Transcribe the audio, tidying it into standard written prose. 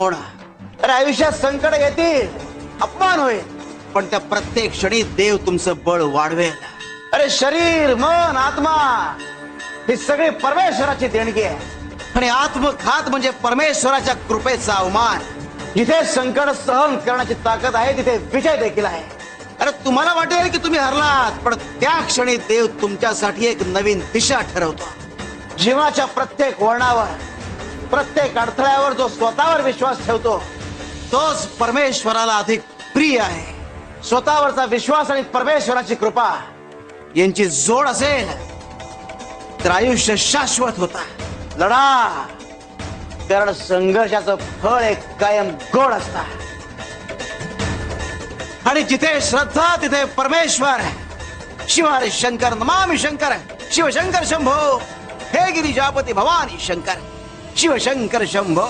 होणार। अरे आयुष्यात संकट येतील, अपमान होईल, पण त्या प्रत्येक क्षणी देव तुमचं बळ वाढवेल। अरे शरीर, मन, आत्मा ही सगळी परमेश्वराची देणगी आहे आणि आत्मघात म्हणजे परमेश्वराच्या कृपेचा अवमान। जिथे संकट सहन करण्याची ताकद आहे तिथे विजय देखील आहे। अरे तुम्हाला वाटेल की तुम्ही हरलात, पण त्या क्षणी देव तुमच्यासाठी एक नवीन दिशा ठरवतो। जीवनाच्या प्रत्येक वळणावर, प्रत्येक अडथळ्यावर जो स्वतःवर विश्वास ठेवतो तोच परमेश्वराला अधिक प्रिय आहे। स्वतःवरचा विश्वास आणि परमेश्वराची कृपा यांची जोड असेल तर आयुष्य शाश्वत होता। लढा, कारण संघर्षाचं फळ एक कायम गोड असतं आणि जिथे श्रद्धा तिथे परमेश्वर। शिवहरी शंकर नमामि शंकर, शिवशंकर शंभो, हे गिरिजापती भवानी शंकर, शिवशंकर शंभो।